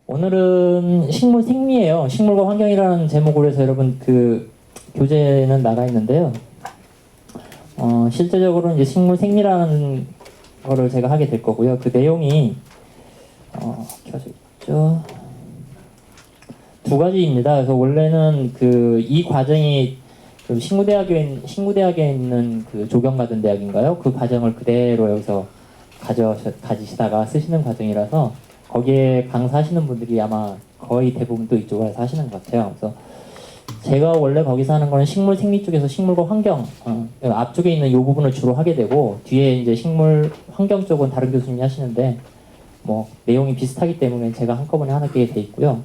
오늘은 식물 생리예요. 식물과 환경이라는 제목으로 해서 여러분 그 교재는 나가 있는데요. 실제적으로 이제 식물 생리라는 거를 제가 하게 될 거고요. 그 내용이 켜져 있죠. 두 가지입니다. 그래서 원래는 이 과정이 그 신구대학에 있는 그 조경가든 대학인가요? 그 과정을 그대로 여기서 가지시다가 쓰시는 과정이라서 거기에 강사하시는 분들이 아마 거의 대부분 또 이쪽에서 하시는 것 같아요. 그래서 제가 원래 거기서 하는 거는 식물 생리 쪽에서 식물과 환경, 앞쪽에 있는 이 부분을 주로 하게 되고 뒤에 이제 식물 환경 쪽은 다른 교수님이 하시는데 뭐 내용이 비슷하기 때문에 제가 한꺼번에 하게 돼 있고요.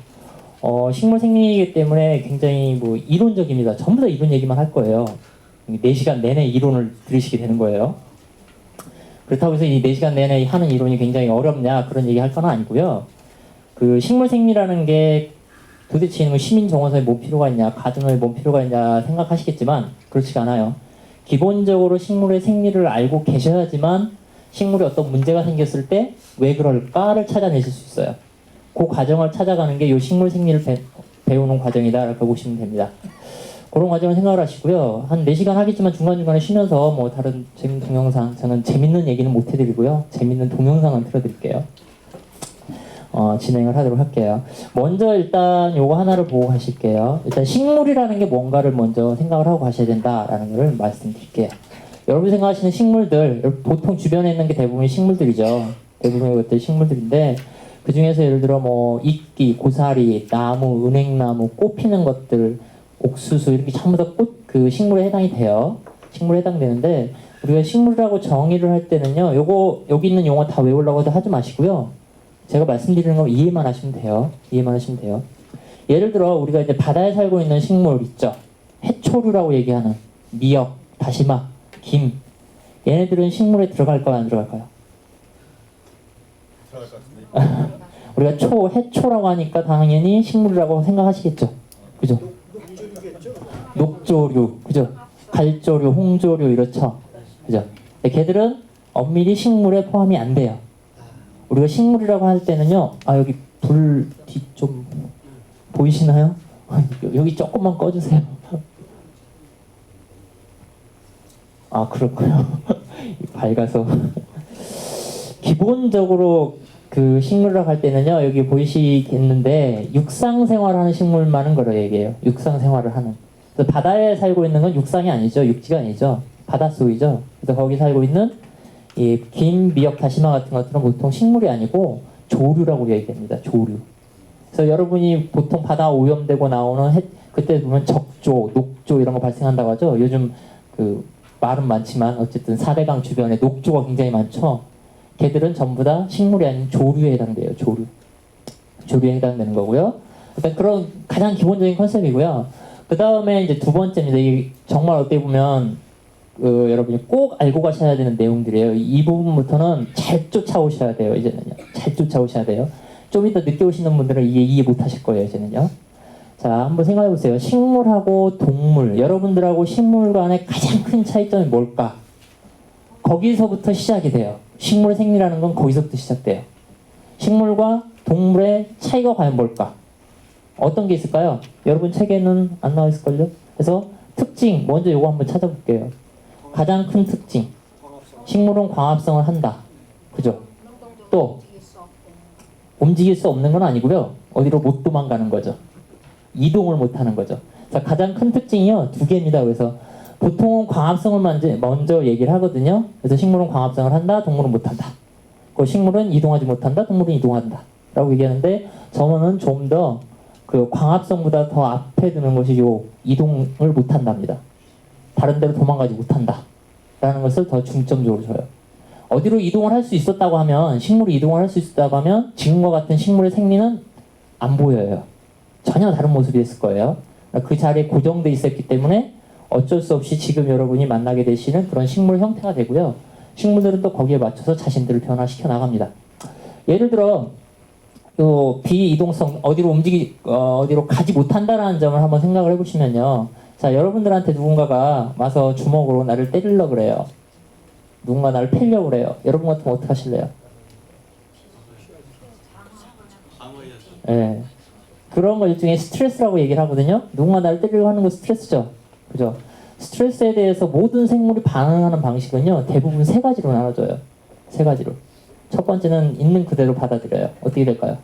식물 생리이기 때문에 굉장히 뭐 이론적입니다. 전부 다 이론 얘기만 할 거예요. 4시간 내내 이론을 들으시게 되는 거예요. 그렇다고 해서 이 4시간 내내 하는 이론이 굉장히 어렵냐 그런 얘기 할 건 아니고요. 그 식물 생리라는 게 도대체 이런 시민 정원서에 뭔 필요가 있냐, 가정에 뭔 필요가 있냐 생각하시겠지만 그렇지가 않아요. 기본적으로 식물의 생리를 알고 계셔야지만 식물에 어떤 문제가 생겼을 때 왜 그럴까를 찾아내실 수 있어요. 그 과정을 찾아가는 게 이 식물 생리를 배우는 과정이다라고 보시면 됩니다. 그런 과정을 생각을 하시고요. 한 4시간 하겠지만 중간중간에 쉬면서 뭐 다른 재밌는 동영상, 저는 재밌는 얘기는 못 해드리고요. 재밌는 동영상은 틀어드릴게요. 진행을 하도록 할게요. 먼저 일단 요거 하나를 보고 가실게요. 일단 식물이라는 게 뭔가를 먼저 생각을 하고 가셔야 된다라는 걸 말씀드릴게요. 여러분이 생각하시는 식물들, 보통 주변에 있는 게 대부분 식물들이죠. 대부분의 것들 식물들인데 그 중에서 예를 들어 뭐 이끼, 고사리, 나무, 은행나무, 꽃 피는 것들, 옥수수 이렇게 전부 다 그 식물에 해당이 돼요. 식물에 해당되는데 우리가 식물이라고 정의를 할 때는요. 요거 여기 있는 용어 다 외우려고 하지 마시고요. 제가 말씀드리는 거 이해만 하시면 돼요. 이해만 하시면 돼요. 예를 들어 우리가 이제 바다에 살고 있는 식물 있죠. 해초류라고 얘기하는 미역, 다시마, 김. 얘네들은 식물에 들어갈까요? 안 들어갈까요? 들어갈 것 같은데. 우리가 해초라고 하니까 당연히 식물이라고 생각하시겠죠. 그죠? 녹조류, 그죠? 갈조류, 홍조류 이렇죠. 그죠? 근데 걔들은 엄밀히 식물에 포함이 안 돼요. 우리가 식물이라고 할 때는요. 여기 불 뒤 좀 보이시나요? 여기 조금만 꺼주세요. 그렇고요. 밝아서. 기본적으로 그 식물이라고 할 때는요. 여기 보이시겠는데 육상 생활하는 식물만은 그런 얘기예요. 육상 생활을 하는. 그래서 바다에 살고 있는 건 육상이 아니죠. 육지가 아니죠. 바닷속이죠. 그래서 거기 살고 있는 이 김, 미역, 다시마 같은 것들은 보통 식물이 아니고 조류라고 얘기합니다. 조류. 그래서 여러분이 보통 바다 오염되고 나오는 그때 보면 적조, 녹조 이런 거 발생한다고 하죠. 요즘 그 말은 많지만 어쨌든 4대강 주변에 녹조가 굉장히 많죠. 걔들은 전부 다 식물이 아닌 조류에 해당돼요. 조류에 해당되는 거고요. 일단 그런 가장 기본적인 컨셉이고요. 그 다음에 이제 두 번째입니다. 이게 정말 어떻게 보면 여러분이 꼭 알고 가셔야 되는 내용들이에요. 이 부분부터는 잘 쫓아오셔야 돼요. 이제는요. 잘 쫓아오셔야 돼요. 좀 이따 늦게 오시는 분들은 이해 못 하실 거예요. 이제는요. 자, 한번 생각해 보세요. 식물하고 동물, 여러분들하고 식물 간의 가장 큰 차이점이 뭘까? 거기서부터 시작이 돼요. 식물의 생리라는 건 거기서부터 시작돼요. 식물과 동물의 차이가 과연 뭘까? 어떤 게 있을까요? 여러분 책에는 안 나와 있을걸요? 그래서 특징, 먼저 이거 한번 찾아볼게요. 가장 큰 특징. 식물은 광합성을 한다. 그죠? 또 움직일 수 없는 건 아니고요. 어디로 못 도망가는 거죠. 이동을 못 하는 거죠. 자, 가장 큰 특징이요. 2개입니다. 그래서 보통은 광합성을 먼저 얘기를 하거든요. 그래서 식물은 광합성을 한다, 동물은 못한다. 그 식물은 이동하지 못한다, 동물은 이동한다. 라고 얘기하는데 저는 좀 더 그 광합성보다 더 앞에 드는 것이 요 이동을 못한답니다. 다른 데로 도망가지 못한다. 라는 것을 더 중점적으로 줘요. 어디로 이동을 할 수 있었다고 하면, 식물이 이동을 할 수 있었다고 하면 지금과 같은 식물의 생리는 안 보여요. 전혀 다른 모습이 됐을 거예요. 그 자리에 고정돼 있었기 때문에 어쩔 수 없이 지금 여러분이 만나게 되시는 그런 식물 형태가 되고요. 식물들은 또 거기에 맞춰서 자신들을 변화시켜 나갑니다. 예를 들어 요 비이동성 어디로 가지 못한다라는 점을 한번 생각을 해보시면요. 자, 여러분들한테 누군가가 와서 주먹으로 나를 때리려고 그래요. 누군가 나를 패려고 그래요. 여러분 같으면 어떻게 하실래요? 예. 그런 거 일종의 스트레스라고 얘기를 하거든요. 누군가 나를 때리려고 하는 거 스트레스죠. 그죠? 스트레스에 대해서 모든 생물이 반응하는 방식은요, 대부분 세 가지로 나눠져요. 세 가지로. 첫 번째는 있는 그대로 받아들여요. 어떻게 될까요?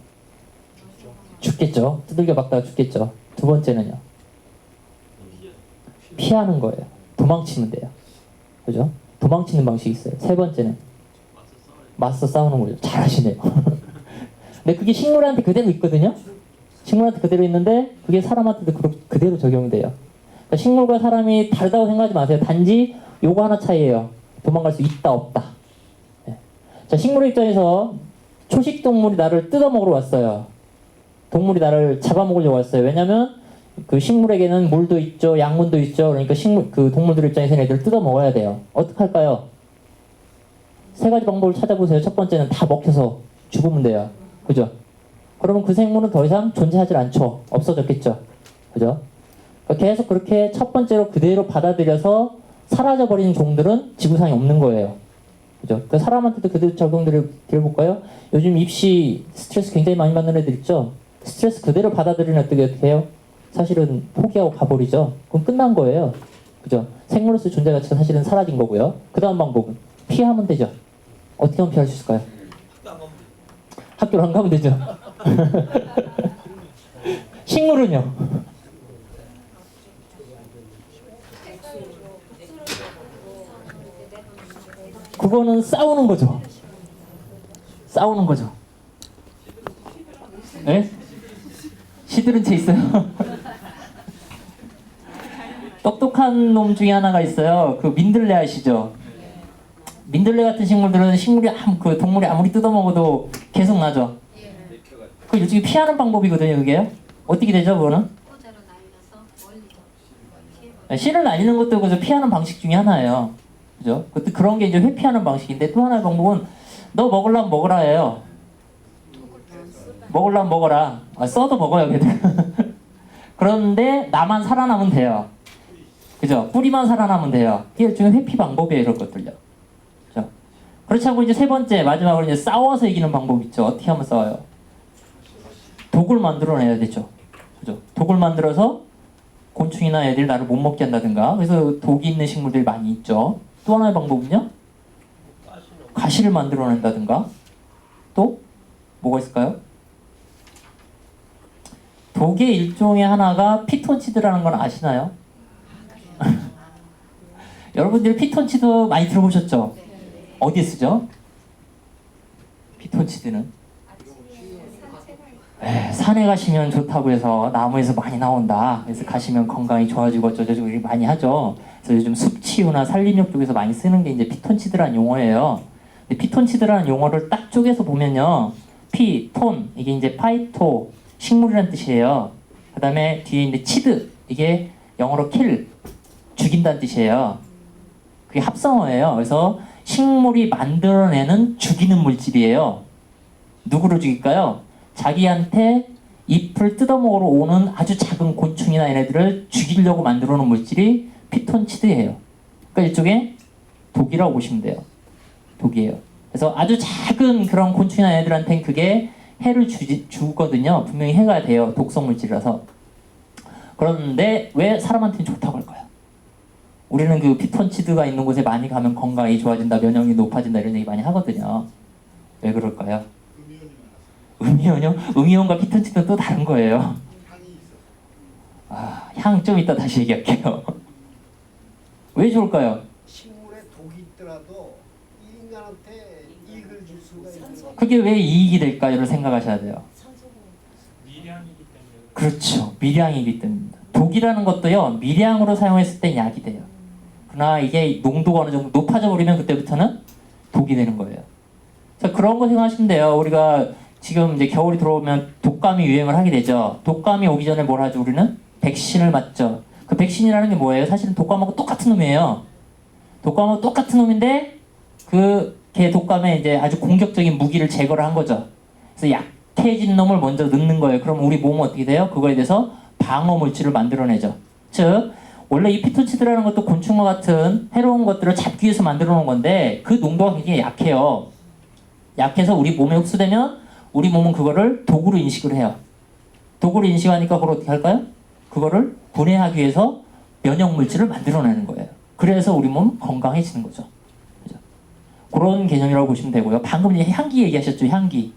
죽겠죠. 두들겨 박다가 죽겠죠. 두 번째는요, 피하는 거예요. 도망치면 돼요. 그죠? 도망치는 방식이 있어요. 세 번째는 맞서 싸우는 거죠. 잘하시네요. 근데 그게 식물한테 그대로 있거든요. 식물한테 그대로 있는데 그게 사람한테도 그대로 적용이 돼요. 그러니까 식물과 사람이 다르다고 생각하지 마세요. 단지 요거 하나 차이예요. 도망갈 수 있다 없다. 네. 자, 식물의 입장에서 초식 동물이 나를 뜯어먹으러 왔어요. 동물이 나를 잡아먹으려고 왔어요. 왜냐면 그 식물에게는 물도 있죠, 양분도 있죠. 그러니까 그 동물들 입장에서 애들을 뜯어먹어야 돼요. 어떻게 할까요? 세 가지 방법을 찾아보세요. 첫 번째는 다 먹혀서 죽으면 돼요. 그죠? 그러면 그 생물은 더 이상 존재하지 않죠. 없어졌겠죠. 그죠? 그러니까 계속 그렇게 첫 번째로 그대로 받아들여서 사라져버리는 종들은 지구상에 없는 거예요. 그죠? 그 사람한테도 그대로 적용드려볼까요? 요즘 입시 스트레스 굉장히 많이 받는 애들 있죠? 스트레스 그대로 받아들이는 어떻게 해요? 사실은 포기하고 가버리죠. 그럼 끝난 거예요. 그죠? 생물로서 존재 가치가 사실은 사라진 거고요. 그 다음 방법은 피하면 되죠. 어떻게 하면 피할 수 있을까요? 학교를 안 가면 되죠. 식물은요? 그거는 싸우는 거죠. 싸우는 거죠. 네? 시들은 채 있어요. 똑똑한 놈 중에 하나가 있어요. 그 민들레 아시죠? 민들레 같은 식물들은 그 동물이 아무리 뜯어먹어도 계속 나죠. 그 일종의 피하는 방법이거든요. 그게요. 어떻게 되죠? 그거는? 씨를 날리는 것도 그저 피하는 방식 중에 하나예요. 그죠? 그런 게 이제 회피하는 방식인데, 또 하나의 방법은 너 먹으려면 먹으라예요. 먹으려면 먹어라. 써도 먹어요, 걔들. 그런데 나만 살아남으면 돼요. 그죠? 뿌리만 살아남으면 돼요. 이게 일종의 회피 방법이에요, 이런 것들요. 그죠? 그렇지 않고 이제 세 번째, 마지막으로 이제 싸워서 이기는 방법 있죠. 어떻게 하면 싸워요? 독을 만들어내야 되죠. 그죠? 독을 만들어서 곤충이나 애들이 나를 못 먹게 한다든가. 그래서 독이 있는 식물들이 많이 있죠. 또 하나의 방법은요? 가시를 만들어낸다든가. 또 뭐가 있을까요? 독의 일종의 하나가 피톤치드라는 건 아시나요? 여러분들 피톤치드 많이 들어보셨죠? 어디에 쓰죠? 피톤치드는? 네, 산에 가시면 좋다고 해서 나무에서 많이 나온다. 그래서 가시면 건강이 좋아지고 어쩌고저쩌고 많이 하죠. 그래서 요즘 숲치유나 산림욕 쪽에서 많이 쓰는 게 이제 피톤치드라는 용어예요. 근데 피톤치드라는 용어를 딱 쪼개서 보면요. 피톤, 이게 이제 파이토, 식물이라는 뜻이에요. 그 다음에 뒤에 이제 치드, 이게 영어로 kill, 죽인다는 뜻이에요. 그게 합성어예요. 그래서 식물이 만들어내는 죽이는 물질이에요. 누구를 죽일까요? 자기한테 잎을 뜯어먹으러 오는 아주 작은 곤충이나 얘네들을 죽이려고 만들어 놓은 물질이 피톤치드예요. 그러니까 일종의 독이라고 보시면 돼요. 독이에요. 그래서 아주 작은 그런 곤충이나 얘네들한테는 그게 해를 주거든요. 분명히 해가 돼요. 독성 물질이라서. 그런데 왜 사람한테는 좋다고 할까요? 우리는 그 피톤치드가 있는 곳에 많이 가면 건강이 좋아진다, 면역력이 높아진다 이런 얘기 많이 하거든요. 왜 그럴까요? 음이온이요? 음이온과 피톤치드는 또 다른 거예요. 향 좀 이따 다시 얘기할게요. 왜 좋을까요? 식물에 독이 있더라도 인간한테 이익을 줄 수가 있는. 그게 왜 이익이 될까요를 생각하셔야 돼요. 미량이기 때문에. 그렇죠. 미량이기 때문입니다. 독이라는 것도요, 미량으로 사용했을 때 약이 돼요. 그러나 이게 농도가 어느 정도 높아져 버리면 그때부터는 독이 되는 거예요. 자, 그런 거 생각하시면 돼요. 우리가 지금 이제 겨울이 들어오면 독감이 유행을 하게 되죠. 독감이 오기 전에 뭘 하죠? 우리는 백신을 맞죠. 그 백신이라는 게 뭐예요? 사실은 독감하고 똑같은 놈이에요. 독감하고 똑같은 놈인데 걔 독감에 이제 아주 공격적인 무기를 제거를 한 거죠. 그래서 약해진 놈을 먼저 넣는 거예요. 그럼 우리 몸은 어떻게 돼요? 그거에 대해서 방어 물질을 만들어내죠. 즉 원래 이 피톤치드라는 것도 곤충과 같은 해로운 것들을 잡기 위해서 만들어 놓은 건데 그 농도가 굉장히 약해요. 약해서 우리 몸에 흡수되면 우리 몸은 그거를 독으로 인식을 해요. 독을 인식하니까 그걸 어떻게 할까요? 그거를 분해하기 위해서 면역 물질을 만들어내는 거예요. 그래서 우리 몸 건강해지는 거죠. 그죠? 그런 개념이라고 보시면 되고요. 방금 이제 향기 얘기하셨죠. 향기.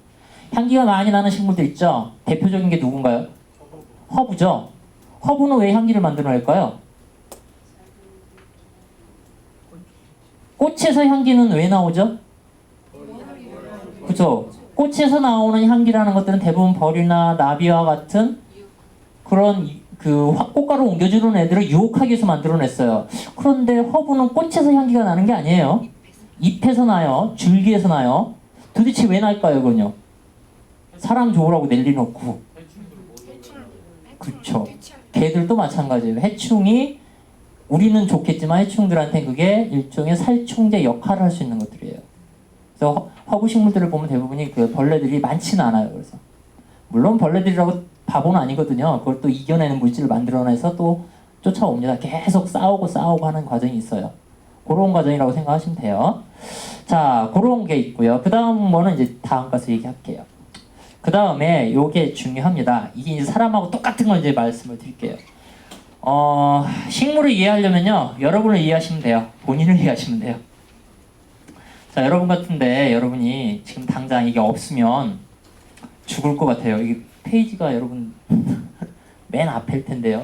향기가 많이 나는 식물들 있죠. 대표적인 게 누군가요? 허브죠. 허브는 왜 향기를 만들어낼까요? 꽃에서 향기는 왜 나오죠? 그죠? 꽃에서 나오는 향기라는 것들은 대부분 벌이나 나비와 같은 그런 그 꽃가루 옮겨주는 애들을 유혹하기 위해서 만들어냈어요. 그런데 허브는 꽃에서 향기가 나는 게 아니에요. 잎에서 나요. 줄기에서 나요. 도대체 왜 날까요, 그건요? 사람 좋으라고 내리놓고. 그렇죠. 개들도 마찬가지예요. 해충이 우리는 좋겠지만 해충들한테 그게 일종의 살충제 역할을 할 수 있는 것들이에요. 그래서 허브 식물들을 보면 대부분이 그 벌레들이 많지는 않아요. 그래서 물론 벌레들이라고 바보는 아니거든요. 그걸 또 이겨내는 물질을 만들어내서 또 쫓아옵니다. 계속 싸우고 하는 과정이 있어요. 그런 과정이라고 생각하시면 돼요. 자, 그런 게 있고요. 그 다음 거는 이제 다음 가서 얘기할게요. 그 다음에 요게 중요합니다. 이게 이제 사람하고 똑같은 걸 이제 말씀을 드릴게요. 식물을 이해하려면요, 여러분을 이해하시면 돼요. 본인을 이해하시면 돼요. 자, 여러분 같은데 여러분이 지금 당장 이게 없으면 죽을 것 같아요. 이게 페이지가 여러분 맨 앞일 텐데요.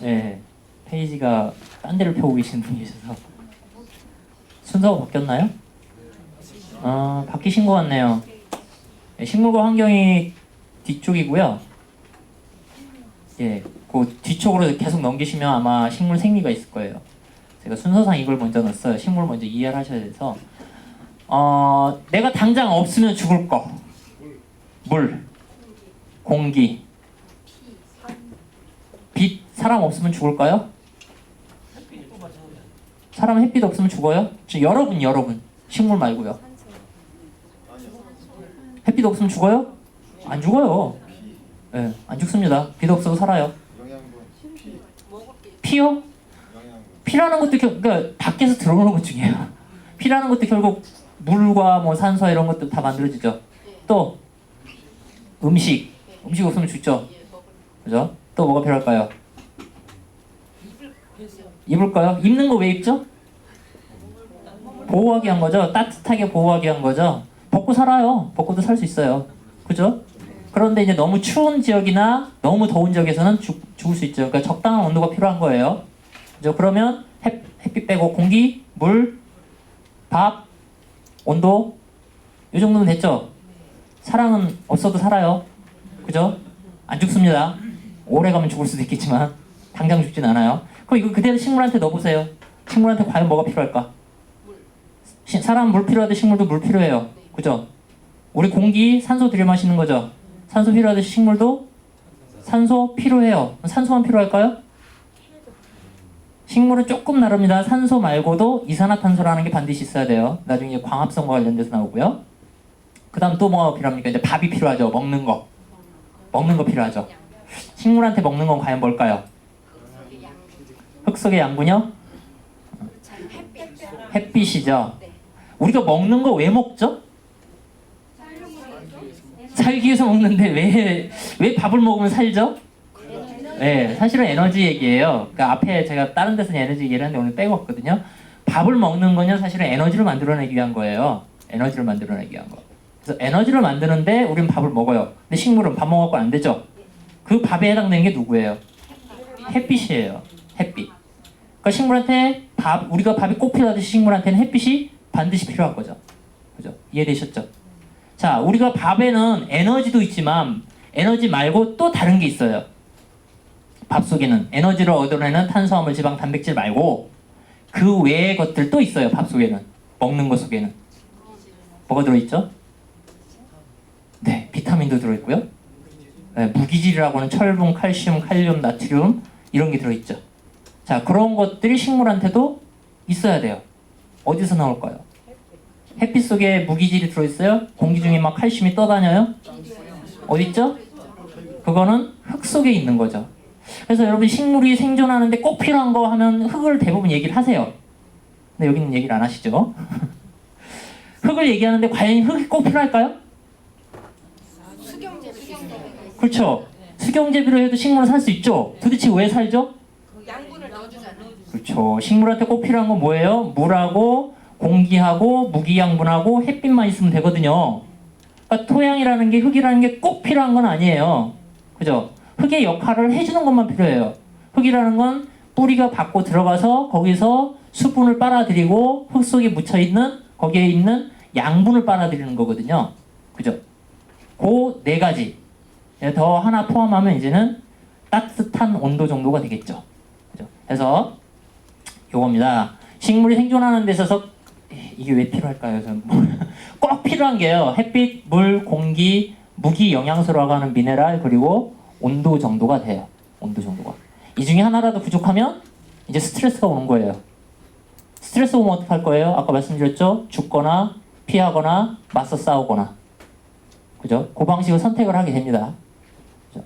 네, 페이지가 딴 데를 펴고 계시는 분이 계셔서 순서가 바뀌었나요? 바뀌신 것 같네요. 네, 식물과 환경이 뒤쪽이고요. 예, 그 뒤쪽으로 계속 넘기시면 아마 식물 생리가 있을 거예요. 제가 순서상 이걸 먼저 넣었어요. 식물을 먼저 이해를 하셔야 돼서. 내가 당장 없으면 죽을 거. 물, 공기, 빛. 사람 없으면 죽을까요? 사람 햇빛 없으면 죽어요? 여러분. 식물 말고요. 햇빛 없으면 죽어요? 안 죽어요. 네, 안 죽습니다. 빛 없어도 살아요. 피요? 피라는 것도 그러니까 밖에서 들어오는 것 중이에요. 피라는 것도 결국 물과 뭐 산소 이런 것도 다 만들어지죠. 또 음식 없으면 죽죠. 그죠? 또 뭐가 필요할까요? 입을까요? 입는 거 왜 입죠? 보호하기 위한 거죠. 따뜻하게 보호하기 위한 거죠. 벗고 살아요. 벗고도 살 수 있어요. 그죠? 그런데 이제 너무 추운 지역이나 너무 더운 지역에서는 죽을 수 있죠. 그러니까 적당한 온도가 필요한 거예요. 그죠? 그러면 햇빛 빼고 공기, 물, 밥, 온도 이 정도면 됐죠? 사랑은 없어도 살아요. 그죠? 안 죽습니다. 오래 가면 죽을 수도 있겠지만 당장 죽진 않아요. 그럼 이거 그대로 식물한테 넣어보세요. 식물한테 과연 뭐가 필요할까? 사람 물 필요하듯이 식물도 물 필요해요. 그죠? 우리 공기, 산소 들이마시는 거죠? 산소 필요하듯이 식물도 산소 필요해요. 산소만 필요할까요? 식물은 조금 다릅니다. 산소 말고도 이산화탄소라는 게 반드시 있어야 돼요. 나중에 광합성과 관련돼서 나오고요. 그 다음 또 뭐가 필요합니까? 이제 밥이 필요하죠. 먹는 거 필요하죠. 식물한테 먹는 건 과연 뭘까요? 흙 속의 양분이요? 햇빛이죠. 우리가 먹는 거 왜 먹죠? 살기 위해서 먹는데 왜 밥을 먹으면 살죠? 네, 사실은 에너지 얘기예요. 그러니까 앞에 제가 다른 데서 에너지 얘기를 했는데 오늘 빼고 왔거든요. 밥을 먹는 건요, 사실은 에너지를 만들어내기 위한 거예요. 에너지를 만들어내기 위한 거. 그래서 에너지를 만드는데 우리는 밥을 먹어요. 근데 식물은 밥 먹을 거 안 되죠? 그 밥에 해당되는 게 누구예요? 햇빛이에요. 햇빛. 그러니까 식물한테 우리가 밥이 꼭 필요하듯이 식물한테는 햇빛이 반드시 필요한 거죠. 그죠? 이해되셨죠? 자, 우리가 밥에는 에너지도 있지만 에너지 말고 또 다른 게 있어요. 밥 속에는 에너지를 얻어내는 탄수화물, 지방, 단백질 말고 그 외의 것들 또 있어요. 밥 속에는. 먹는 것 속에는. 뭐가 들어있죠? 네, 비타민도 들어있고요. 네, 무기질이라고 하는 철분, 칼슘, 칼륨, 나트륨 이런 게 들어있죠. 자, 그런 것들이 식물한테도 있어야 돼요. 어디서 나올까요? 햇빛 속에 무기질이 들어있어요? 공기 중에 막 칼슘이 떠다녀요? 어디 있죠? 그거는 흙 속에 있는 거죠. 그래서 여러분 식물이 생존하는데 꼭 필요한 거 하면 흙을 대부분 얘기를 하세요. 근데 여기는 얘기를 안 하시죠? 흙을 얘기하는데 과연 흙이 꼭 필요할까요? 그렇죠. 수경재배로 해도 식물은 살 수 있죠. 도대체 왜 살죠? 양분을 넣어주잖아요. 그렇죠. 식물한테 꼭 필요한 건 뭐예요? 물하고 공기하고 무기양분하고 햇빛만 있으면 되거든요. 그러니까 토양이라는 게 흙이라는 게 꼭 필요한 건 아니에요. 그죠? 흙의 역할을 해주는 것만 필요해요. 흙이라는 건 뿌리가 받고 들어가서 거기서 수분을 빨아들이고 흙 속에 묻혀있는 거기에 있는 양분을 빨아들이는 거거든요. 그죠? 그 네 가지 더 하나 포함하면 이제는 따뜻한 온도 정도가 되겠죠. 그죠? 그래서 요겁니다. 식물이 생존하는 데 있어서 이게 왜 필요할까요? 꼭 필요한 게요. 햇빛, 물, 공기, 무기, 영양소라고 하는 미네랄 그리고 온도 정도가 돼요. 온도 정도가. 이 중에 하나라도 부족하면 이제 스트레스가 오는 거예요. 스트레스 오면 어떻게 할 거예요? 아까 말씀드렸죠? 죽거나 피하거나 맞서 싸우거나. 그죠? 그 방식을 선택을 하게 됩니다. 그죠?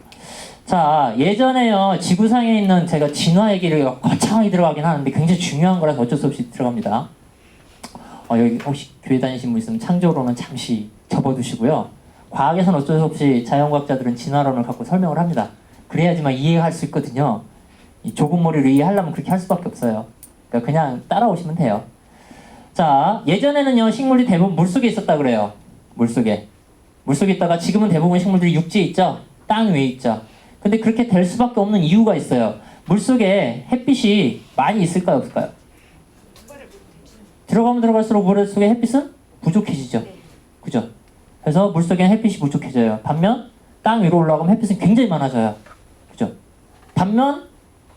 자, 예전에요. 지구상에 있는 제가 진화 얘기를 거창하게 들어가긴 하는데 굉장히 중요한 거라서 어쩔 수 없이 들어갑니다. 여기 혹시 교회 다니신 분 있으면 창조론은 잠시 접어두시고요. 과학에서는 어쩔 수 없이 자연과학자들은 진화론을 갖고 설명을 합니다. 그래야지만 이해할 수 있거든요. 이 좁은 머리로 이해하려면 그렇게 할 수밖에 없어요. 그러니까 그냥 따라오시면 돼요. 자, 예전에는요 식물이 대부분 물속에 있었다 그래요. 물속에 있다가 지금은 대부분 식물들이 육지에 있죠. 땅 위에 있죠. 근데 그렇게 될 수밖에 없는 이유가 있어요. 물속에 햇빛이 많이 있을까요 없을까요? 들어가면 들어갈수록 물속에 햇빛은 부족해지죠. 그죠? 그래서 물속에는 햇빛이 부족해져요. 반면 땅 위로 올라가면 햇빛은 굉장히 많아져요. 그죠? 반면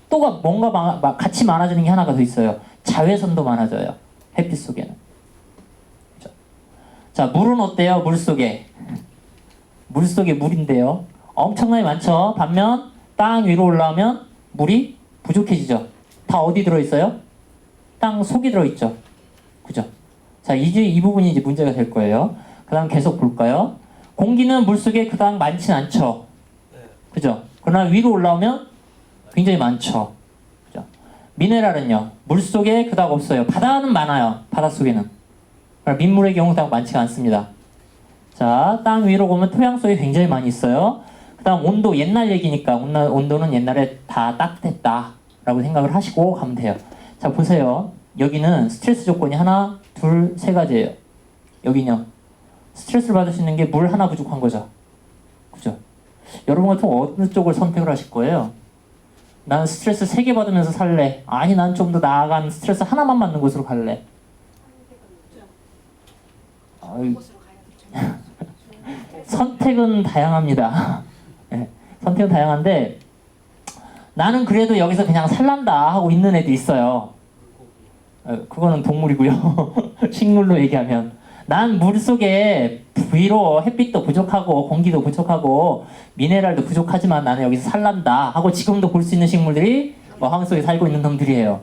또가 뭔가 같이 많아지는 게 하나가 더 있어요. 자외선도 많아져요. 햇빛 속에는. 그죠? 자, 물은 어때요? 물속에 물인데요. 엄청나게 많죠. 반면 땅 위로 올라오면 물이 부족해지죠. 다 어디 들어있어요? 땅 속에 들어있죠. 그죠? 자, 이제 이 부분이 이제 문제가 될 거예요. 그 다음 계속 볼까요? 공기는 물속에 그다음 많진 않죠. 그죠? 그러나 위로 올라오면 굉장히 많죠. 그죠? 미네랄은요, 물속에 그다음 없어요. 바다는 많아요. 바닷속에는. 그러나 민물의 경우 그다음 많지가 않습니다. 자, 땅 위로 보면 토양 속에 굉장히 많이 있어요. 그 다음 온도, 옛날 얘기니까 온도는 옛날에 다 따뜻했다 라고 생각을 하시고 가면 돼요. 자, 보세요. 여기는 스트레스 조건이 하나, 둘, 세 가지예요. 여기는요. 스트레스를 받을 수 있는 게 물 하나 부족한 거죠. 그죠? 여러분 같으면 어느 쪽을 선택을 하실 거예요? 난 스트레스 3개 받으면서 살래. 아니, 난 좀 더 나아간 스트레스 하나만 받는 곳으로 갈래. 선택은 다양합니다. 네, 선택은 다양한데 나는 그래도 여기서 그냥 살란다 하고 있는 애도 있어요. 그거는 동물이고요. 식물로 얘기하면 난 물속에 위로 햇빛도 부족하고 공기도 부족하고 미네랄도 부족하지만 나는 여기서 살란다 하고 지금도 볼 수 있는 식물들이 황 속에 살고 있는 놈들이에요.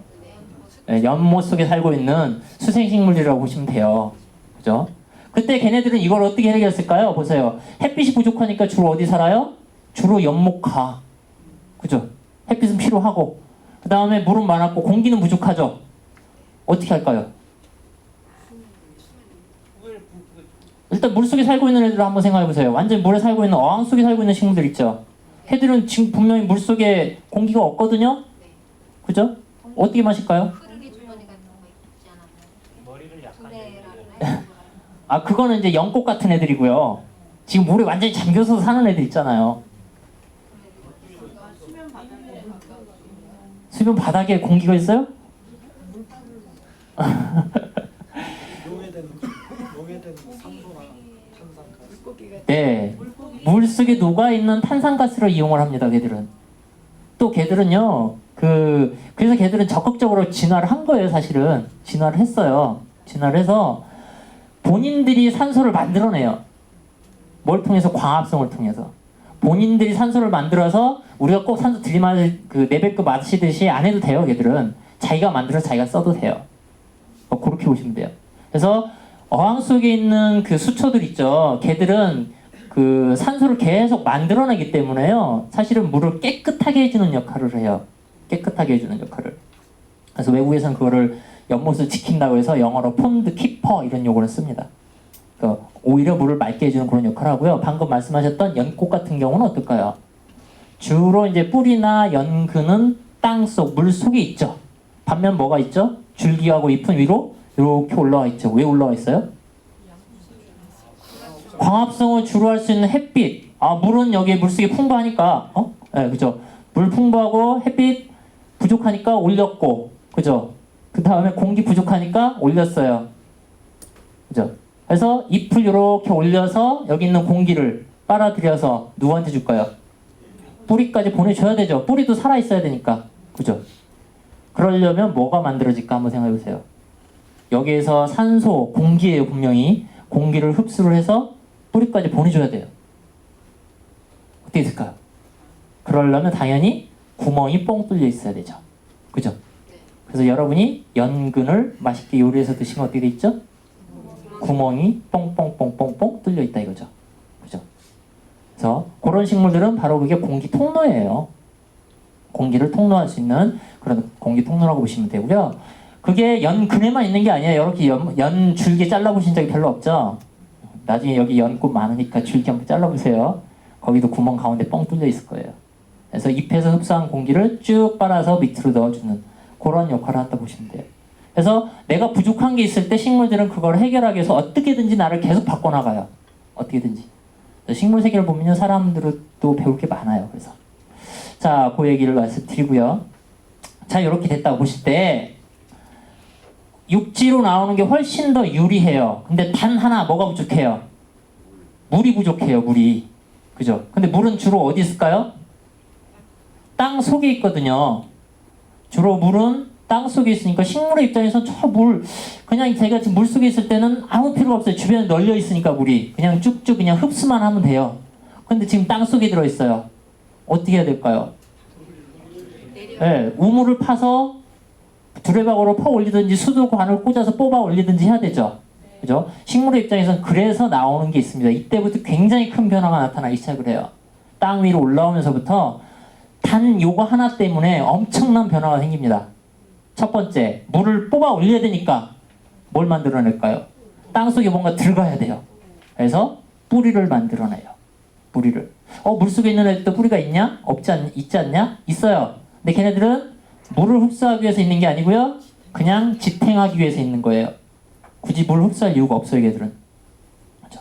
연못 속에 살고 있는 수생식물이라고 보시면 돼요. 그죠? 그때 걔네들은 이걸 어떻게 해결했을까요? 보세요. 햇빛이 부족하니까 주로 어디 살아요? 주로 연못 가. 그죠? 햇빛은 필요하고 그 다음에 물은 많았고 공기는 부족하죠. 어떻게 할까요? 일단 물속에 살고 있는 애들을 한번 생각해보세요. 완전 물에 살고 있는 어항 속에 살고 있는 식물들 있죠. 애들은 지금 분명히 물속에 공기가 없거든요. 그죠? 어떻게 마실까요? 흐르기 주머니 같은 거 있지 않았나요? 머리를 약간 두뇌라는 아, 그거는 이제 연꽃 같은 애들이고요. 지금 물에 완전히 잠겨서 사는 애들 있잖아요. 수면 바닥에 공기가 있어요? 용해된 산소나 탄산가스. 네. 물속에 녹아있는 탄산가스를 이용을 합니다, 걔들은. 또 걔들은요, 그래서 걔들은 적극적으로 진화를 한 거예요, 사실은. 진화를 했어요. 진화를 해서 본인들이 산소를 만들어내요. 뭘 통해서? 광합성을 통해서. 본인들이 산소를 만들어서 우리가 꼭 산소 내뱉고 마시듯이 안 해도 돼요, 걔들은. 자기가 만들어서 자기가 써도 돼요. 그렇게 보시면 돼요. 그래서 어항 속에 있는 그 수초들 있죠. 걔들은 그 산소를 계속 만들어내기 때문에요. 사실은 물을 깨끗하게 해주는 역할을 해요. 깨끗하게 해주는 역할을. 그래서 외국에서는 그거를 연못을 지킨다고 해서 영어로 폰드 키퍼 이런 용어를 씁니다. 그러니까 오히려 물을 맑게 해주는 그런 역할을 하고요. 방금 말씀하셨던 연꽃 같은 경우는 어떨까요? 주로 이제 뿌리나 연근은 땅속, 물 속에 있죠. 반면 뭐가 있죠? 줄기하고 잎은 위로 이렇게 올라와 있죠. 왜 올라와 있어요? 광합성을 주로 할 수 있는 햇빛. 물은 여기 물속에 풍부하니까, 네, 그죠? 물 풍부하고 햇빛 부족하니까 올렸고, 그죠? 그 다음에 공기 부족하니까 올렸어요. 그죠? 그래서 잎을 이렇게 올려서 여기 있는 공기를 빨아들여서 누구한테 줄까요? 뿌리까지 보내줘야 되죠. 뿌리도 살아있어야 되니까. 그죠? 그러려면 뭐가 만들어질까 한번 생각해보세요. 여기에서 산소, 공기예요. 분명히 공기를 흡수를 해서 뿌리까지 보내줘야 돼요. 어떻게 됐을까요? 그러려면 당연히 구멍이 뻥 뚫려 있어야 되죠. 그죠? 그래서 여러분이 연근을 맛있게 요리해서 드시면 어떻게 돼 있죠? 구멍이 뻥뻥뻥뻥뻥 뚫려 있다 이거죠. 그죠? 그래서 그런 식물들은 바로 그게 공기 통로예요. 공기를 통로할 수 있는 그런 공기 통로라고 보시면 되고요. 그게 연근에만 있는 게 아니에요. 이렇게 연 줄기 잘라보신 적이 별로 없죠? 나중에 여기 연꽃 많으니까 줄기 한번 잘라보세요. 거기도 구멍 가운데 뻥 뚫려 있을 거예요. 그래서 잎에서 흡수한 공기를 쭉 빨아서 밑으로 넣어주는 그런 역할을 한다 보시면 돼요. 그래서 내가 부족한 게 있을 때 식물들은 그걸 해결하기 위해서 어떻게든지 나를 계속 바꿔나가요. 어떻게든지. 식물 세계를 보면 사람들도 배울 게 많아요. 그래서 자, 그 얘기를 말씀드리고요. 자, 이렇게 됐다고 보실 때 육지로 나오는 게 훨씬 더 유리해요. 근데 단 하나 뭐가 부족해요? 물이 부족해요. 물이. 그죠? 근데 물은 주로 어디 있을까요? 땅 속에 있거든요. 주로 물은 땅 속에 있으니까 식물의 입장에선 저 물, 그냥 제가 지금 물 속에 있을 때는 아무 필요가 없어요. 주변에 널려 있으니까 물이. 그냥 쭉쭉 그냥 흡수만 하면 돼요. 근데 지금 땅 속에 들어있어요. 어떻게 해야 될까요? 네, 우물을 파서 두레박으로 퍼 올리든지 수도관을 꽂아서 뽑아 올리든지 해야 되죠. 그죠? 식물의 입장에서는 그래서 나오는 게 있습니다. 이때부터 굉장히 큰 변화가 나타나기 시작을 해요. 땅 위로 올라오면서부터 단 요거 하나 때문에 엄청난 변화가 생깁니다. 첫 번째, 물을 뽑아 올려야 되니까 뭘 만들어낼까요? 땅속에 뭔가 들어가야 돼요. 그래서 뿌리를 만들어내요. 뿌리를. 물속에 있는 애들도 뿌리가 있냐? 있지 않냐? 있어요. 근데 걔네들은 물을 흡수하기 위해서 있는 게 아니고요. 그냥 지탱하기 위해서 있는 거예요. 굳이 물을 흡수할 이유가 없어요, 걔들은. 그렇죠?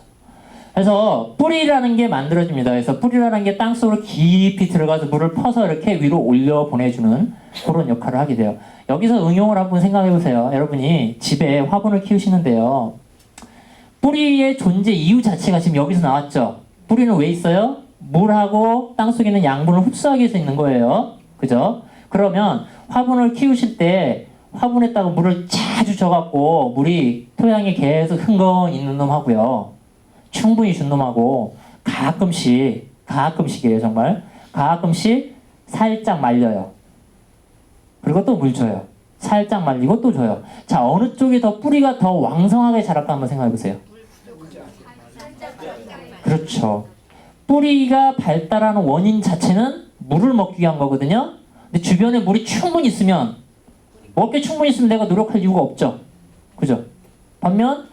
그래서 뿌리라는 게 만들어집니다. 그래서 뿌리라는 게 땅속으로 깊이 들어가서 물을 퍼서 이렇게 위로 올려 보내주는 그런 역할을 하게 돼요. 여기서 응용을 한번 생각해 보세요. 여러분이 집에 화분을 키우시는데요. 뿌리의 존재 이유 자체가 지금 여기서 나왔죠. 뿌리는 왜 있어요? 물하고 땅속에 있는 양분을 흡수하기 위해서 있는 거예요. 그죠? 그러면 화분을 키우실 때 화분에다가 물을 자주 줘갖고 물이 토양에 계속 흥건히 있는 놈하고요. 충분히 준 놈하고 가끔씩이에요, 정말. 가끔씩 살짝 말려요. 그리고 또 물 줘요. 살짝 말리고 또 줘요. 자, 어느 쪽이 더 뿌리가 더 왕성하게 자랄까 한번 생각해 보세요. 그렇죠. 뿌리가 발달하는 원인 자체는 물을 먹기 위한 거거든요. 근데 주변에 물이 충분히 있으면, 먹을 게 충분히 있으면 내가 노력할 이유가 없죠. 그죠? 반면